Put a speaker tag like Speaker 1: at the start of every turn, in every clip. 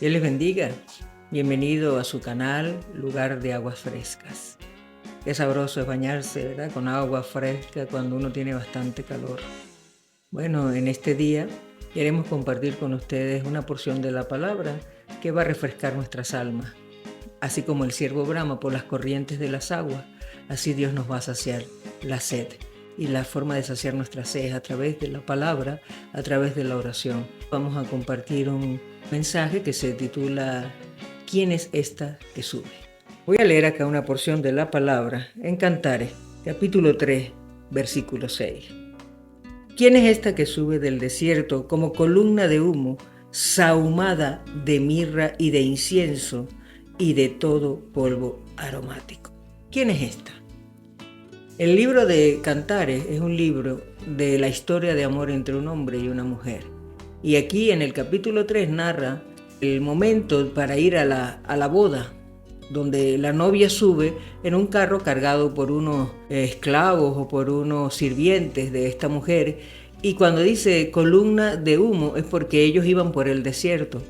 Speaker 1: Dios les bendiga. Bienvenido a su canal Lugar de Aguas Frescas. Qué sabroso es bañarse, ¿verdad? Con agua fresca cuando uno tiene bastante calor. Bueno, en este día queremos compartir con ustedes una porción de la palabra que va a refrescar nuestras almas. Así como el ciervo brama por las corrientes de las aguas, así Dios nos va a saciar la sed. Y la forma de saciar nuestra sed es a través de la palabra, a través de la oración. Vamos a compartir un mensaje que se titula ¿Quién es esta que sube? Voy a leer acá una porción de la palabra en Cantares, capítulo 3, versículo 6. ¿Quién es esta que sube del desierto como columna de humo, sahumada de mirra y de incienso y de todo polvo aromático? ¿Quién es esta? El libro de Cantares es un libro de la historia de amor entre un hombre y una mujer. Y aquí en el capítulo 3 narra el momento para ir a la boda, donde la novia sube en un carro cargado por unos esclavos o por unos sirvientes de esta mujer. Y cuando dice columna de humo es porque ellos iban por el desierto,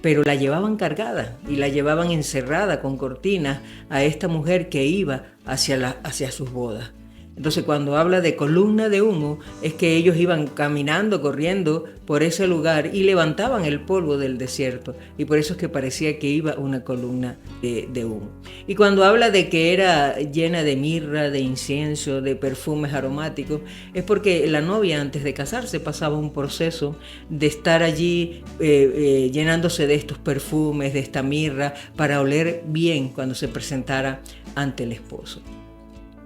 Speaker 1: pero la llevaban cargada y la llevaban encerrada con cortinas a esta mujer que iba hacia sus bodas. Entonces cuando habla de columna de humo es que ellos iban caminando, corriendo por ese lugar y levantaban el polvo del desierto, y por eso es que parecía que iba una columna de humo. Y cuando habla de que era llena de mirra, de incienso, de perfumes aromáticos, es porque la novia antes de casarse pasaba un proceso de estar allí llenándose de estos perfumes, de esta mirra, para oler bien cuando se presentara ante el esposo.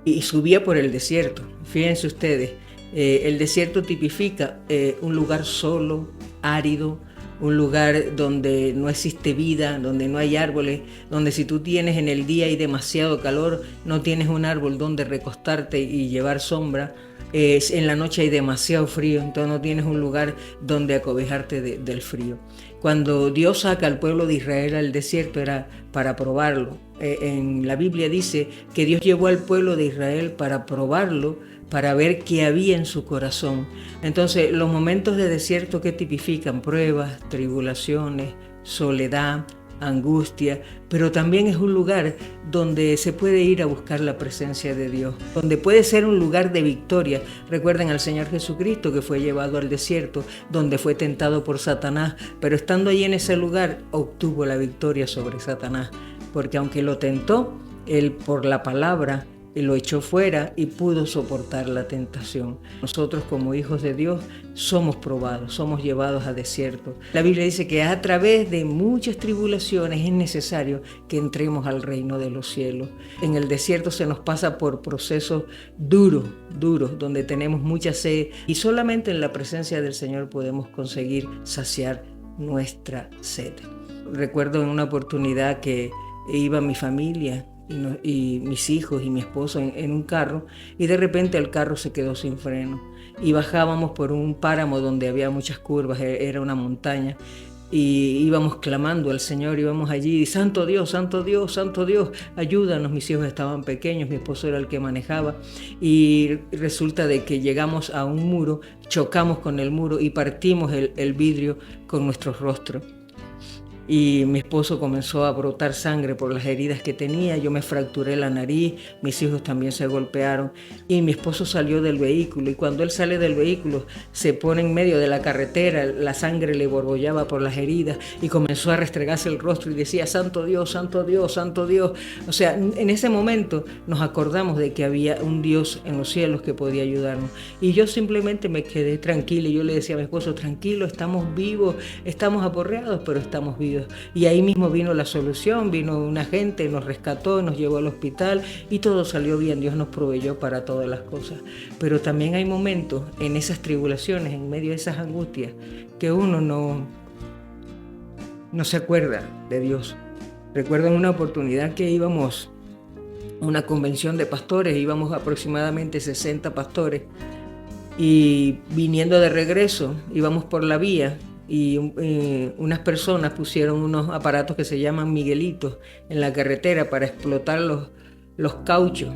Speaker 1: Y subía por el desierto. Fíjense ustedes, el desierto tipifica un lugar solo, árido, un lugar donde no existe vida, donde no hay árboles, donde si tú tienes en el día y demasiado calor, no tienes un árbol donde recostarte y llevar sombra. En la noche hay demasiado frío, entonces no tienes un lugar donde acobijarte del frío. Cuando Dios saca al pueblo de Israel al desierto era para probarlo. En la Biblia dice que Dios llevó al pueblo de Israel para probarlo, para ver qué había en su corazón. Entonces los momentos de desierto que tipifican pruebas, tribulaciones, soledad, angustia, pero también es un lugar donde se puede ir a buscar la presencia de Dios, donde puede ser un lugar de victoria. Recuerden al Señor Jesucristo que fue llevado al desierto, donde fue tentado por Satanás, pero estando allí en ese lugar obtuvo la victoria sobre Satanás, porque aunque lo tentó, él por la palabra lo echó fuera y pudo soportar la tentación. Nosotros como hijos de Dios somos probados, somos llevados a desierto. La Biblia dice que a través de muchas tribulaciones es necesario que entremos al reino de los cielos. En el desierto se nos pasa por procesos duros, donde tenemos mucha sed, y solamente en la presencia del Señor podemos conseguir saciar nuestra sed. Recuerdo en una oportunidad que iba mi familia y mis hijos y mi esposo en un carro, y de repente el carro se quedó sin freno y bajábamos por un páramo donde había muchas curvas, era una montaña, y íbamos clamando al Señor, íbamos allí, santo Dios, santo Dios, santo Dios, ayúdanos. Mis hijos estaban pequeños, mi esposo era el que manejaba, y resulta de que llegamos a un muro, chocamos con el muro y partimos el vidrio con nuestro rostro. Y mi esposo comenzó a brotar sangre por las heridas que tenía. Yo me fracturé la nariz, mis hijos también se golpearon, y mi esposo salió del vehículo, y cuando él sale del vehículo se pone en medio de la carretera, la sangre le borbollaba por las heridas y comenzó a restregarse el rostro y decía santo Dios, santo Dios, santo Dios. O sea, en ese momento nos acordamos de que había un Dios en los cielos que podía ayudarnos, y yo simplemente me quedé tranquila, y yo le decía a mi esposo, tranquilo, estamos vivos, estamos aporreados, pero estamos vivos. Y ahí mismo vino la solución, vino una gente, nos rescató, nos llevó al hospital y todo salió bien. Dios nos proveyó para todas las cosas. Pero también hay momentos en esas tribulaciones, en medio de esas angustias, que uno no se acuerda de Dios. Recuerdo en una oportunidad que íbamos a una convención de pastores, íbamos aproximadamente 60 pastores, y viniendo de regreso íbamos por la vía, y unas personas pusieron unos aparatos que se llaman miguelitos en la carretera para explotar los cauchos,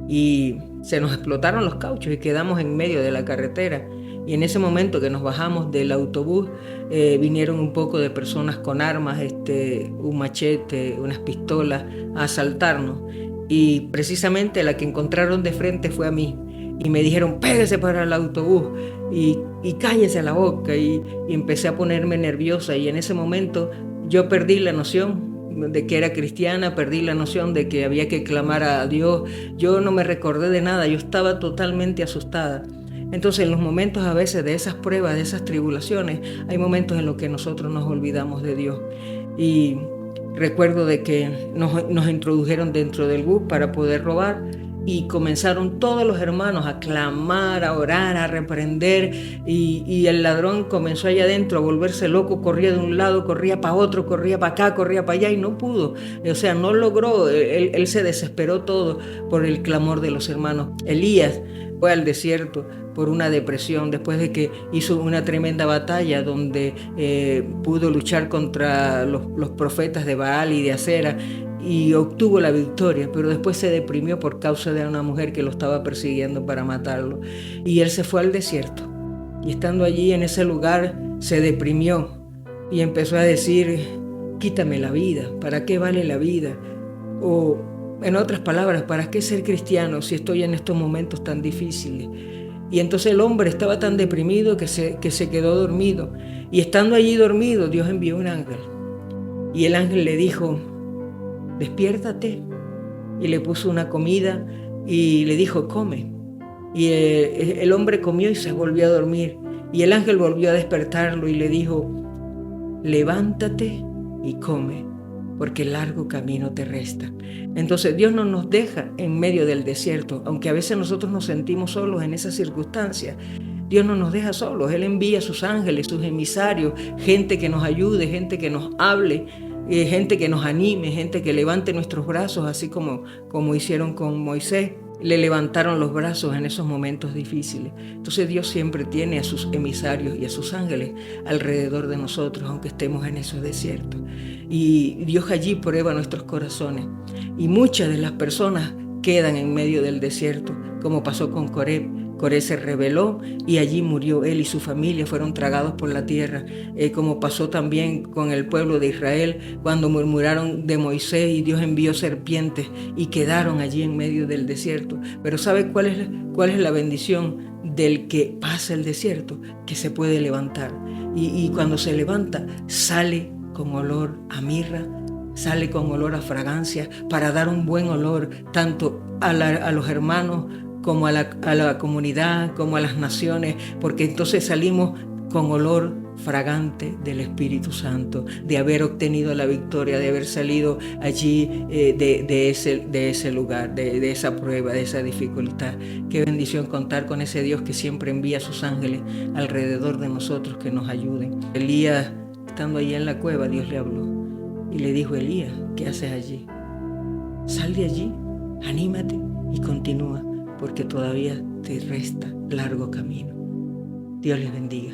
Speaker 1: y se nos explotaron los cauchos y quedamos en medio de la carretera. Y en ese momento que nos bajamos del autobús, vinieron un poco de personas con armas, un machete, unas pistolas, a asaltarnos. Y precisamente la que encontraron de frente fue a mí. Y me dijeron, pégase para el autobús y cállese la boca. Y empecé a ponerme nerviosa. Y en ese momento yo perdí la noción de que era cristiana, perdí la noción de que había que clamar a Dios. Yo no me recordé de nada, yo estaba totalmente asustada. Entonces, en los momentos a veces de esas pruebas, de esas tribulaciones, hay momentos en los que nosotros nos olvidamos de Dios. Y recuerdo de que nos introdujeron dentro del bus para poder robar y comenzaron todos los hermanos a clamar, a orar, a reprender y el ladrón comenzó allá adentro a volverse loco, corría de un lado, corría para otro, corría para acá, corría para allá y no pudo, o sea, no logró, él se desesperó todo por el clamor de los hermanos. Elías fue al desierto por una depresión después de que hizo una tremenda batalla donde pudo luchar contra los profetas de Baal y de Acera y obtuvo la victoria, pero después se deprimió por causa de una mujer que lo estaba persiguiendo para matarlo. Y él se fue al desierto y estando allí en ese lugar se deprimió y empezó a decir, quítame la vida, ¿para qué vale la vida? O en otras palabras, ¿para qué ser cristiano si estoy en estos momentos tan difíciles? Y entonces el hombre estaba tan deprimido que se quedó dormido. Y estando allí dormido, Dios envió un ángel. Y el ángel le dijo, despiértate. Y le puso una comida y le dijo, come. Y el hombre comió y se volvió a dormir. Y el ángel volvió a despertarlo y le dijo, levántate y come, porque largo camino te resta. Entonces Dios no nos deja en medio del desierto, aunque a veces nosotros nos sentimos solos en esas circunstancias. Dios no nos deja solos, Él envía a sus ángeles, sus emisarios, gente que nos ayude, gente que nos hable, gente que nos anime, gente que levante nuestros brazos, así como hicieron con Moisés. Le levantaron los brazos en esos momentos difíciles. Entonces Dios siempre tiene a sus emisarios y a sus ángeles alrededor de nosotros, aunque estemos en esos desiertos. Y Dios allí prueba nuestros corazones. Y muchas de las personas quedan en medio del desierto, como pasó con Coré. Coré se rebeló y allí murió él y su familia, fueron tragados por la tierra, como pasó también con el pueblo de Israel cuando murmuraron de Moisés y Dios envió serpientes y quedaron allí en medio del desierto. Pero ¿sabe cuál es la bendición del que pasa el desierto? Que se puede levantar y cuando se levanta sale con olor a mirra, sale con olor a fragancia para dar un buen olor tanto a los hermanos como a la comunidad, como a las naciones, porque entonces salimos con olor fragante del Espíritu Santo, de haber obtenido la victoria, de haber salido allí de ese lugar, de esa prueba, de esa dificultad. Qué bendición contar con ese Dios que siempre envía a sus ángeles alrededor de nosotros que nos ayuden. Elías, estando allí en la cueva, Dios le habló y le dijo, Elías, ¿qué haces allí? Sal de allí, anímate y continúa, porque todavía te resta largo camino. Dios les bendiga.